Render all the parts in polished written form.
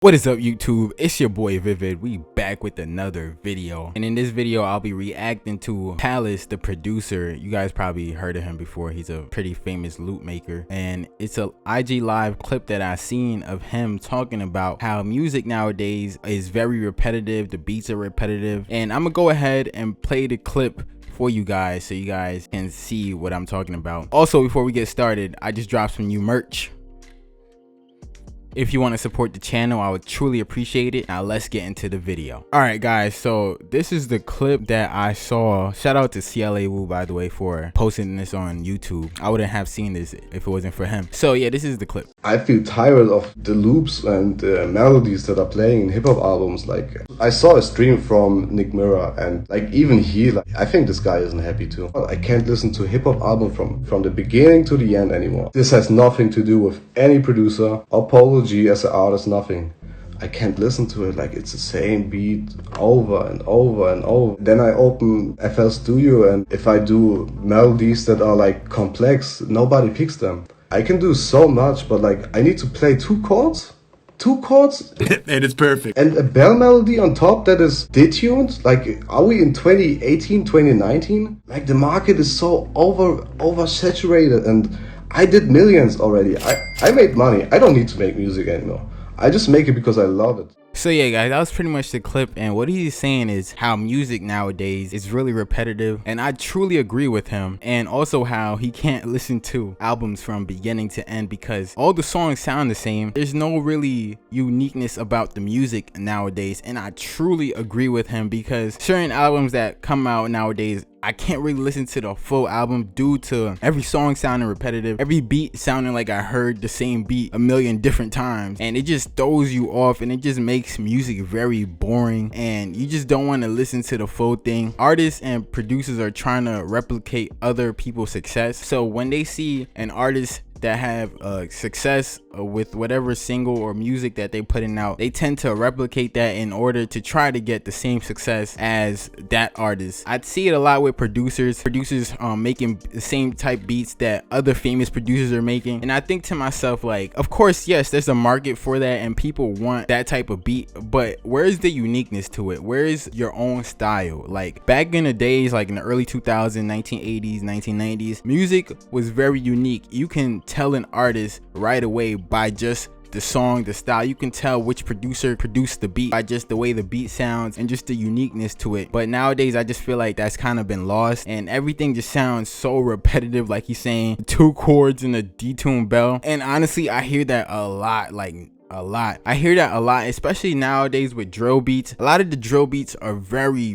What is up, YouTube? It's your boy Vivid. We back with another video, and in this video I'll be reacting to Pvlace, the producer. You guys probably heard of him before. He's a pretty famous loop maker, and it's a IG live clip that I seen of him talking about how music nowadays is very repetitive. The beats are repetitive, and I'm gonna go ahead and play the clip for you guys so you guys can see what I'm talking about. Also, before we get started, I just dropped some new merch. If you want to support the channel, I would truly appreciate it. Now let's get into the video. All right, guys, so this is the clip that I saw. Shout out to CLA Woo, by the way, for posting this on YouTube. I wouldn't have seen this if it wasn't for him. So yeah, this is the clip. I feel tired of the loops and melodies that are playing in hip-hop albums. Like, I saw a stream from Nick Mirror, and like even he, I think this guy isn't happy too. I can't listen to a hip-hop album from the beginning to the end anymore. This has nothing to do with any producer or Polo as an artist, nothing. I can't listen to it. Like, it's the same beat over and over and over. Then I open FL Studio, and if I do melodies that are like complex, nobody picks them. I can do so much, but like I need to play two chords and it's perfect, and a bell melody on top that is detuned. Like, are we in 2018, 2019? Like, the market is so oversaturated, and I did millions already. I made money. I don't need to make music anymore. I just make it because I love it. So yeah, guys, that was pretty much the clip, and what he's saying is how music nowadays is really repetitive, and I truly agree with him. And also how he can't listen to albums from beginning to end because all the songs sound the same. There's no really uniqueness about the music nowadays, and I truly agree with him because certain albums that come out nowadays, I can't really listen to the full album due to every song sounding repetitive, every beat sounding like I heard the same beat a million different times, and it just throws you off, and it just makes music very boring, and you just don't want to listen to the full thing. Artists and producers are trying to replicate other people's success, so when they see an artist that have success with whatever single or music that they putting out, they tend to replicate that in order to try to get the same success as that artist. I see it a lot with producers making the same type beats that other famous producers are making, and I think to myself, like, of course, yes, there's a market for that and people want that type of beat, but where's the uniqueness to it? Where is your own style? Like, back in the days, like in the early 2000s, 1980s, 1990s, music was very unique. You can tell an artist right away by just the song, the style. You can tell which producer produced the beat by just the way the beat sounds and just the uniqueness to it. But nowadays I just feel like that's kind of been lost, and everything just sounds so repetitive, like he's saying, two chords and a detuned bell. And honestly, I hear that a lot. I hear that a lot, especially nowadays with drill beats. A lot of the drill beats are very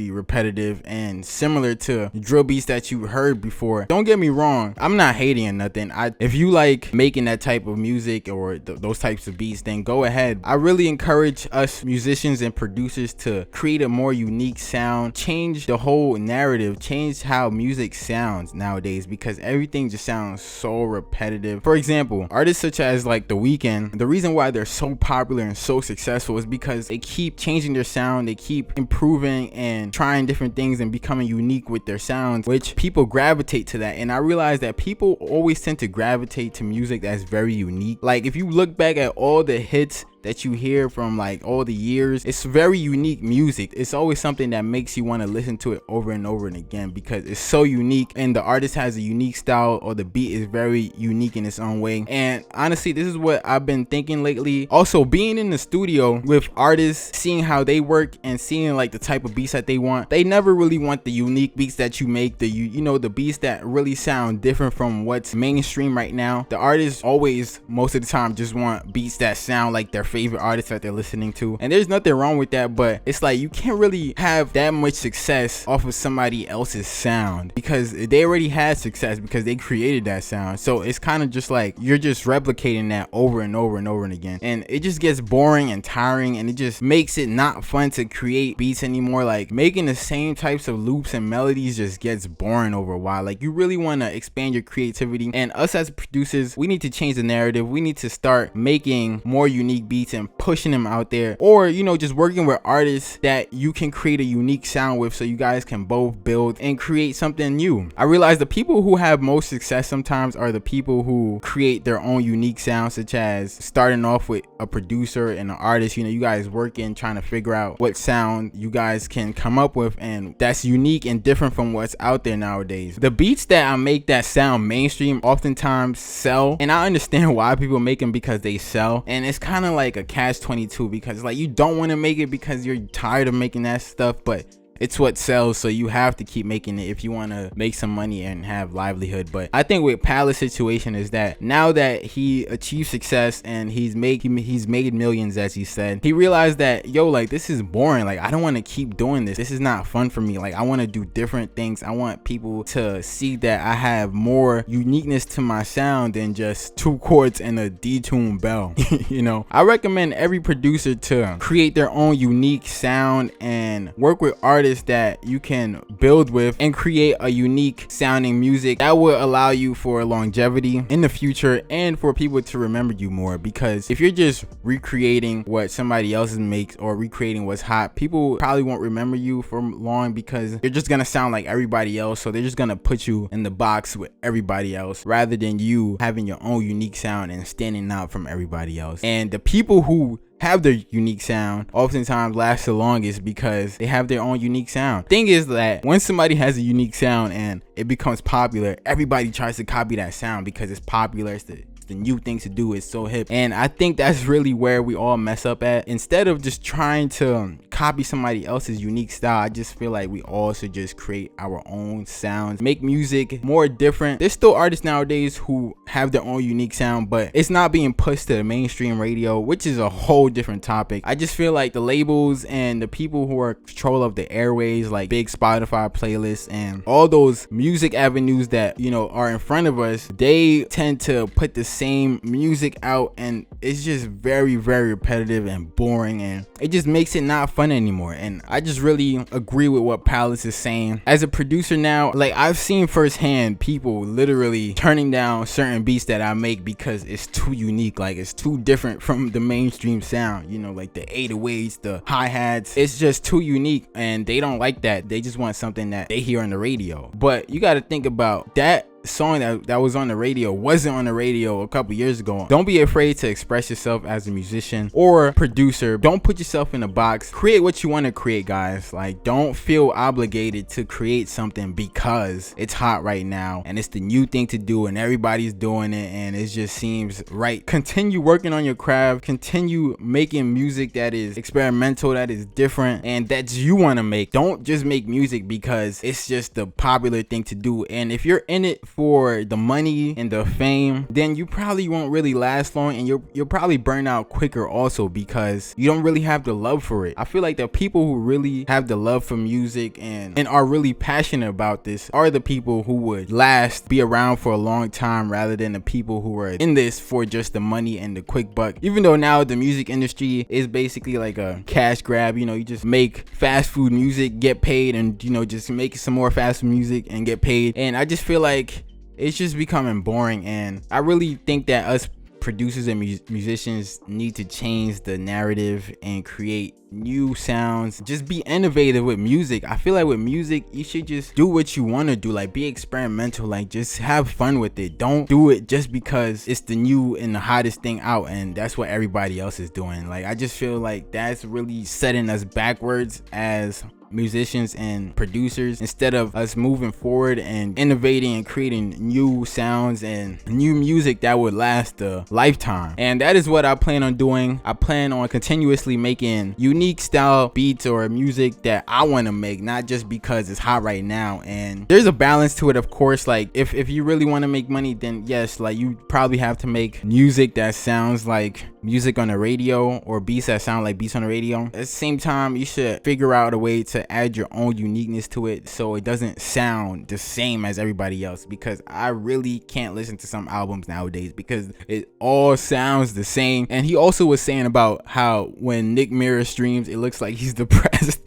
repetitive and similar to drill beats that you heard before. Don't get me wrong, I'm not hating or nothing. If you like making that type of music or those types of beats, then go ahead. I really encourage us musicians and producers to create a more unique sound, change the whole narrative, change how music sounds nowadays, because everything just sounds so repetitive. For example, artists such as like The Weeknd, the reason why they're so popular and so successful is because they keep changing their sound, they keep improving and trying different things and becoming unique with their sounds, which people gravitate to that. And I realize that people always tend to gravitate to music that's very unique. Like, if you look back at all the hits that you hear from like all the years, it's very unique music. It's always something that makes you want to listen to it over and over and again because it's so unique, and the artist has a unique style, or the beat is very unique in its own way. And honestly, this is what I've been thinking lately. Also, being in the studio with artists, seeing how they work and seeing like the type of beats that they want, they never really want the unique beats that you make, the beats that really sound different from what's mainstream right now. The artists always, most of the time, just want beats that sound like their favorite artists that they're listening to, and there's nothing wrong with that, but it's like you can't really have that much success off of somebody else's sound because they already had success because they created that sound. So it's kind of just like you're just replicating that over and over and over and again, and it just gets boring and tiring, and it just makes it not fun to create beats anymore. Like, making the same types of loops and melodies just gets boring over a while. Like, you really want to expand your creativity, and us as producers, we need to change the narrative. We need to start making more unique beats beats and pushing them out there, or you know, just working with artists that you can create a unique sound with, so you guys can both build and create something new. I realize the people who have most success sometimes are the people who create their own unique sound, such as starting off with a producer and an artist. You know, you guys working, trying to figure out what sound you guys can come up with, and that's unique and different from what's out there nowadays. The beats that I make that sound mainstream oftentimes sell, and I understand why people make them, because they sell. And it's kind of like a catch-22, because like you don't want to make it because you're tired of making that stuff, but it's what sells, so you have to keep making it if you want to make some money and have livelihood. But I think with Pvlace's situation is that now that he achieved success and he's made millions, as he said, he realized that, yo, like, this is boring. Like, I don't want to keep doing this. This is not fun for me. Like, I want to do different things. I want people to see that I have more uniqueness to my sound than just 2 chords and a detuned bell. You know, I recommend every producer to create their own unique sound and work with artists that you can build with and create a unique sounding music that will allow you for longevity in the future and for people to remember you more. Because if you're just recreating what somebody else makes or recreating what's hot, people probably won't remember you for long, because you're just gonna sound like everybody else, so they're just gonna put you in the box with everybody else rather than you having your own unique sound and standing out from everybody else. And the people who have their unique sound oftentimes last the longest because they have their own unique sound. Thing is that when somebody has a unique sound and it becomes popular, everybody tries to copy that sound because it's popular. It's the new thing to do. Is so hip. And I think that's really where we all mess up at. Instead of just trying to copy somebody else's unique style, I just feel like we all should just create our own sounds, make music more different. There's still artists nowadays who have their own unique sound, but it's not being pushed to the mainstream radio, which is a whole different topic. I just feel like the labels and the people who are in control of the airways, like big Spotify playlists and all those music avenues that, you know, are in front of us, they tend to put the same music out, and it's just very, very repetitive and boring, and it just makes it not fun anymore. And I just really agree with what Pvlace is saying. As a producer now, like, I've seen firsthand people literally turning down certain beats that I make because it's too unique, like it's too different from the mainstream sound, you know, like the 808s, the hi-hats. It's just too unique, and they don't like that. They just want something that they hear on the radio. But you got to think about that song that was on the radio wasn't on the radio a couple years ago. Don't be afraid to express yourself as a musician or producer. Don't put yourself in a box. Create what you want to create, guys. Like, don't feel obligated to create something because it's hot right now and it's the new thing to do and everybody's doing it and it just seems right. Continue working on your craft. Continue making music that is experimental, that is different, and that you want to make. Don't just make music because it's just the popular thing to do. And if you're in it for the money and the fame, then you probably won't really last long, and you'll probably burn out quicker also, because you don't really have the love for it. I feel like the people who really have the love for music and are really passionate about this are the people who would last, be around for a long time, rather than the people who are in this for just the money and the quick buck. Even though now the music industry is basically like a cash grab, you know, you just make fast food music, get paid, and, you know, just make some more fast food music and get paid. And I just feel like it's just becoming boring, and I really think that us producers and musicians need to change the narrative and create new sounds. Just be innovative with music. I feel like with music, you should just do what you want to do, like be experimental, like just have fun with it. Don't do it just because it's the new and the hottest thing out and that's what everybody else is doing. Like, I just feel like that's really setting us backwards as musicians and producers, instead of us moving forward and innovating and creating new sounds and new music that would last a lifetime. And that is what I plan on doing. I plan on continuously making unique style beats or music that I want to make, not just because it's hot right now. And there's a balance to it, of course. Like, if you really want to make money, then yes, like, you probably have to make music that sounds like music on the radio, or beats that sound like beats on the radio. At the same time, you should figure out a way to add your own uniqueness to it so it doesn't sound the same as everybody else, because I really can't listen to some albums nowadays because it all sounds the same. And he also was saying about how when Nick Mirror streams, it looks like he's depressed,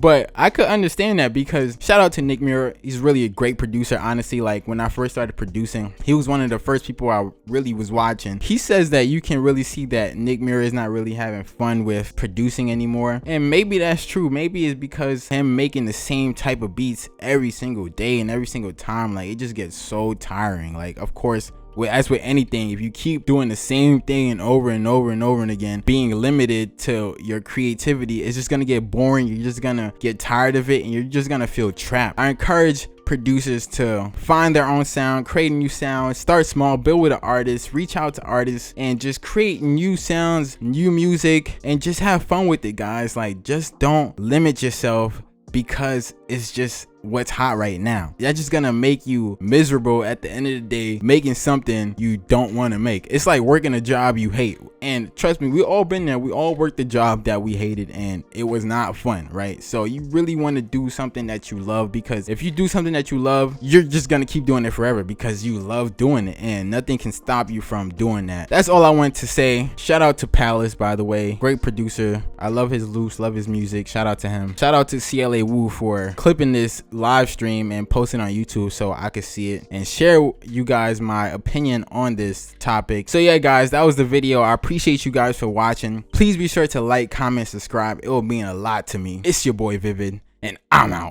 But I could understand that, because shout out to Nick Mirror. He's really a great producer, honestly. Like, when I first started producing, he was one of the first people I really was watching. He says that you can really see that Nick Mirror is not really having fun with producing anymore, and maybe that's true. Maybe it's because him making the same type of beats every single day and every single time, like, it just gets so tiring. Like, of course, as with anything, if you keep doing the same thing and over and over and over and again, being limited to your creativity, it's just gonna get boring. You're just gonna get tired of it, and you're just gonna feel trapped. I encourage producers to find their own sound, create new sounds, start small, build with an artist, reach out to artists, and just create new sounds, new music, and just have fun with it, guys. Like, just don't limit yourself because it's just what's hot right now. That's just gonna make you miserable at the end of the day, making something you don't want to make. It's like working a job you hate. And trust me, we all been there. We all worked the job that we hated, and it was not fun, right? So you really want to do something that you love, because if you do something that you love, you're just gonna keep doing it forever because you love doing it, and nothing can stop you from doing that. That's all I want to say. Shout out to Pvlace, by the way, great producer. I love his loops, love his music. Shout out to him. Shout out to CLA Woo for clipping this live stream and posting on YouTube so I could see it and share you guys my opinion on this topic. So yeah, guys, that was the video. I appreciate you guys for watching. Please be sure to like, comment, subscribe. It will mean a lot to me. It's your boy Vivid, and I'm out.